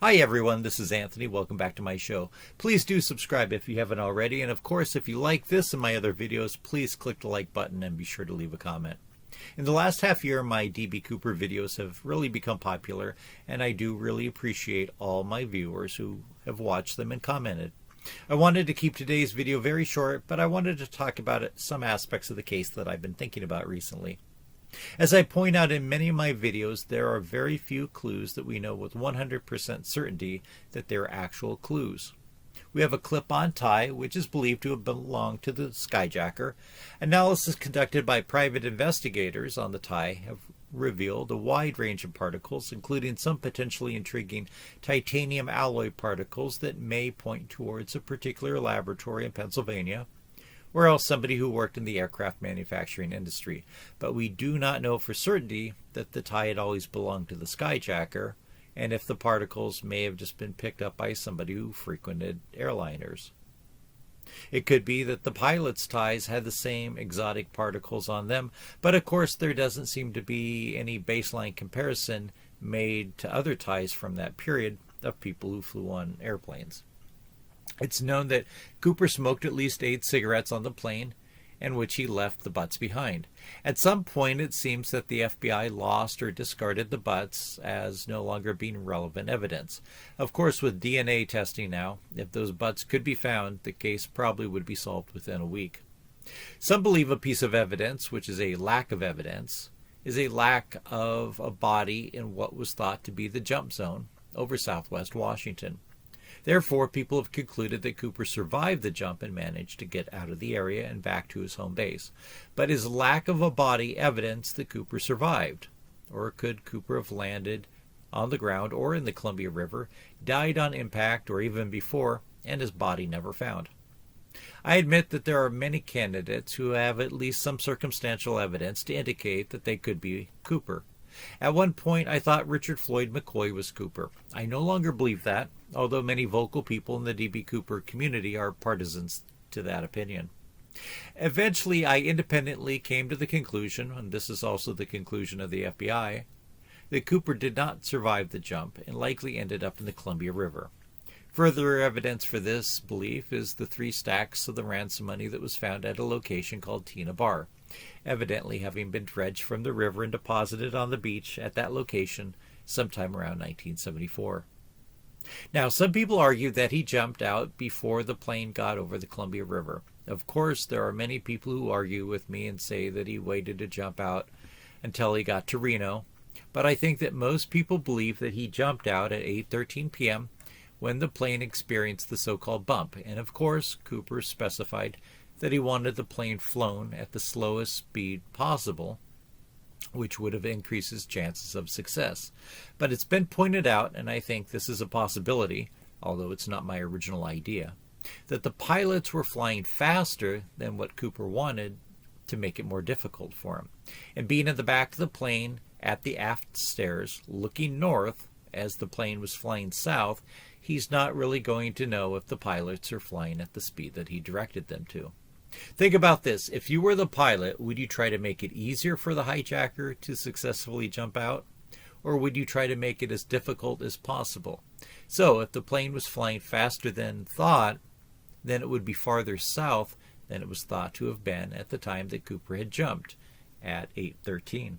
Hi everyone, this is Anthony. Welcome back to my show. Please do subscribe if you haven't already, and of course if you like this and my other videos, please click the like button and be sure to leave a comment. In the last half year, my D.B. Cooper videos have really become popular, and I do really appreciate all my viewers who have watched them and commented. I wanted to keep today's video very short, but I wanted to talk about some aspects of the case that I've been thinking about recently. As I point out in many of my videos, there are very few clues that we know with 100% certainty that they're actual clues. We have a clip-on tie, which is believed to have belonged to the skyjacker. Analysis conducted by private investigators on the tie have revealed a wide range of particles, including some potentially intriguing titanium alloy particles that may point towards a particular laboratory in Pennsylvania, or else somebody who worked in the aircraft manufacturing industry. But we do not know for certainty that the tie had always belonged to the skyjacker, and if the particles may have just been picked up by somebody who frequented airliners. It could be that the pilot's ties had the same exotic particles on them, but of course there doesn't seem to be any baseline comparison made to other ties from that period of people who flew on airplanes. It's known that Cooper smoked at least 8 cigarettes on the plane, in which he left the butts behind. At some point, it seems that the FBI lost or discarded the butts as no longer being relevant evidence. Of course, with DNA testing now, if those butts could be found, the case probably would be solved within a week. Some believe a piece of evidence, which is a lack of evidence, is a lack of a body in what was thought to be the jump zone over southwest Washington. Therefore, people have concluded that Cooper survived the jump and managed to get out of the area and back to his home base. But is lack of a body evidence that Cooper survived? Or could Cooper have landed on the ground or in the Columbia River, died on impact or even before, and his body never found? I admit that there are many candidates who have at least some circumstantial evidence to indicate that they could be Cooper. At one point, I thought Richard Floyd McCoy was Cooper. I no longer believe that, although many vocal people in the D.B. Cooper community are partisans to that opinion. Eventually, I independently came to the conclusion, and this is also the conclusion of the FBI, that Cooper did not survive the jump and likely ended up in the Columbia River. Further evidence for this belief is the 3 stacks of the ransom money that was found at a location called Tina Bar, evidently having been dredged from the river and deposited on the beach at that location sometime around 1974. Now, some people argue that he jumped out before the plane got over the Columbia River. Of course, there are many people who argue with me and say that he waited to jump out until he got to Reno, but I think that most people believe that he jumped out at 8:13 p.m. when the plane experienced the so-called bump, and of course, Cooper specified that he wanted the plane flown at the slowest speed possible, which would have increased his chances of success. But it's been pointed out, and I think this is a possibility, although it's not my original idea, that the pilots were flying faster than what Cooper wanted to make it more difficult for him. And being in the back of the plane at the aft stairs, looking north as the plane was flying south, he's not really going to know if the pilots are flying at the speed that he directed them to. Think about this. If you were the pilot, would you try to make it easier for the hijacker to successfully jump out? Or would you try to make it as difficult as possible? So, if the plane was flying faster than thought, then it would be farther south than it was thought to have been at the time that Cooper had jumped at 8:13.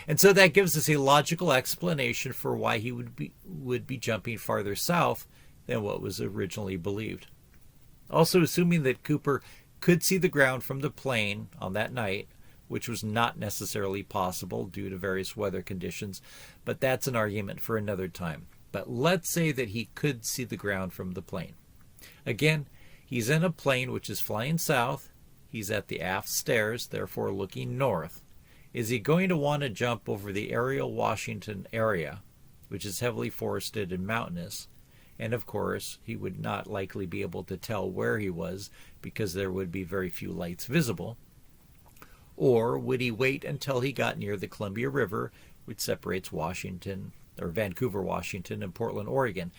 And so that gives us a logical explanation for why he would be jumping farther south than what was originally believed. Also, assuming that Cooper could see the ground from the plane on that night, which was not necessarily possible due to various weather conditions, but that's an argument for another time. But let's say that he could see the ground from the plane. Again, he's in a plane which is flying south. He's at the aft stairs, therefore looking north. Is he going to want to jump over the Ariel, Washington area, which is heavily forested and mountainous? And of course, he would not likely be able to tell where he was because there would be very few lights visible. Or would he wait until he got near the Columbia River, which separates Washington, or Vancouver, Washington, and Portland, Oregon?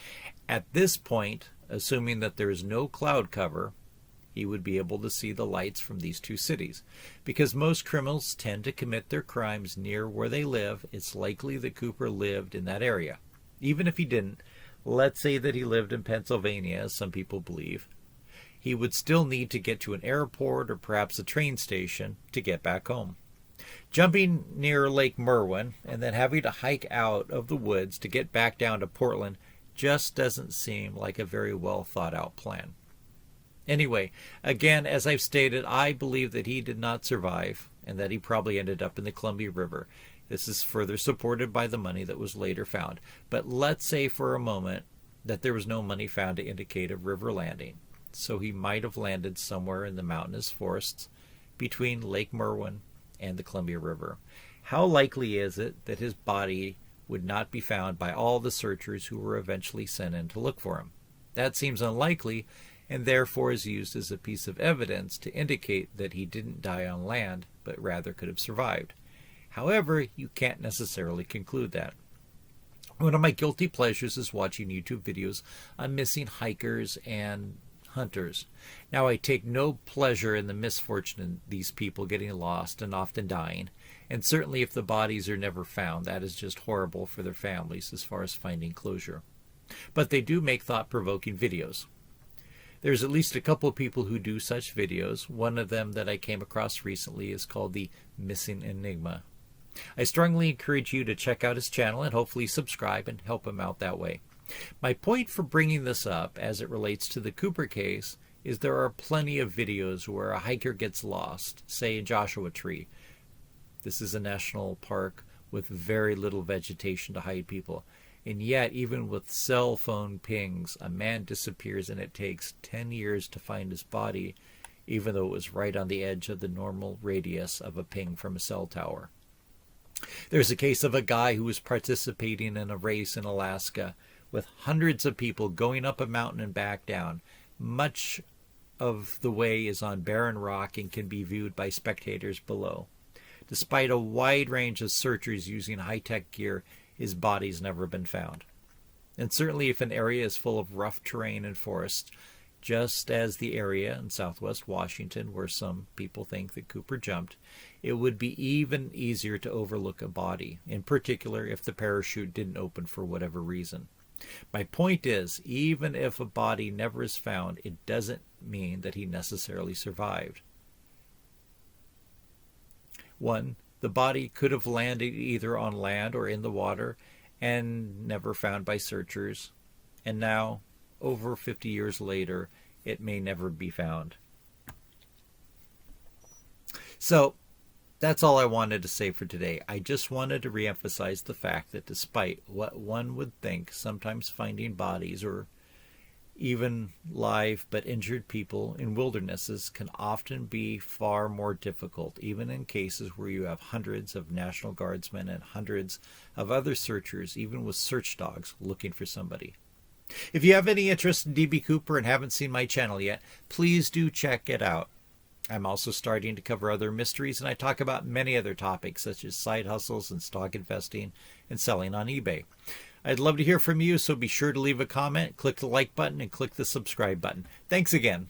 At this point, assuming that there is no cloud cover, he would be able to see the lights from these 2 cities. Because most criminals tend to commit their crimes near where they live, it's likely that Cooper lived in that area. Even if he didn't, let's say that he lived in Pennsylvania, as some people believe, he would still need to get to an airport or perhaps a train station to get back home. Jumping near Lake Merwin and then having to hike out of the woods to get back down to Portland just doesn't seem like a very well thought out plan. Anyway, again, as I've stated, I believe that he did not survive and that he probably ended up in the Columbia River. This is further supported by the money that was later found. But let's say for a moment that there was no money found to indicate a river landing. So he might have landed somewhere in the mountainous forests between Lake Merwin and the Columbia River. How likely is it that his body would not be found by all the searchers who were eventually sent in to look for him? That seems unlikely, and therefore is used as a piece of evidence to indicate that he didn't die on land, but rather could have survived. However, you can't necessarily conclude that. One of my guilty pleasures is watching YouTube videos on missing hikers and hunters. Now, I take no pleasure in the misfortune of these people getting lost and often dying, and certainly if the bodies are never found, that is just horrible for their families as far as finding closure. But they do make thought-provoking videos. There's at least a couple of people who do such videos. One of them that I came across recently is called The Missing Enigma. I strongly encourage you to check out his channel and hopefully subscribe and help him out that way. My point for bringing this up as it relates to the Cooper case is there are plenty of videos where a hiker gets lost, say in Joshua Tree. This is a national park with very little vegetation to hide people. And yet, even with cell phone pings, a man disappears and it takes 10 years to find his body, even though it was right on the edge of the normal radius of a ping from a cell tower. There's a case of a guy who was participating in a race in Alaska with hundreds of people going up a mountain and back down. Much of the way is on barren rock and can be viewed by spectators below. Despite a wide range of searchers using high-tech gear, his body's never been found. And certainly if an area is full of rough terrain and forests, just as the area in southwest Washington where some people think that Cooper jumped, it would be even easier to overlook a body, in particular if the parachute didn't open for whatever reason. My point is, even if a body never is found, it doesn't mean that he necessarily survived. One, the body could have landed either on land or in the water and never found by searchers. And now, over 50 years later, it may never be found. So, that's all I wanted to say for today. I just wanted to reemphasize the fact that despite what one would think, sometimes finding bodies or even live but injured people in wildernesses can often be far more difficult, even in cases where you have hundreds of National Guardsmen and hundreds of other searchers, even with search dogs, looking for somebody. If you have any interest in D.B. Cooper and haven't seen my channel yet, please do check it out. I'm also starting to cover other mysteries, and I talk about many other topics such as side hustles and stock investing and selling on eBay. I'd love to hear from you, so be sure to leave a comment, click the like button, and click the subscribe button. Thanks again.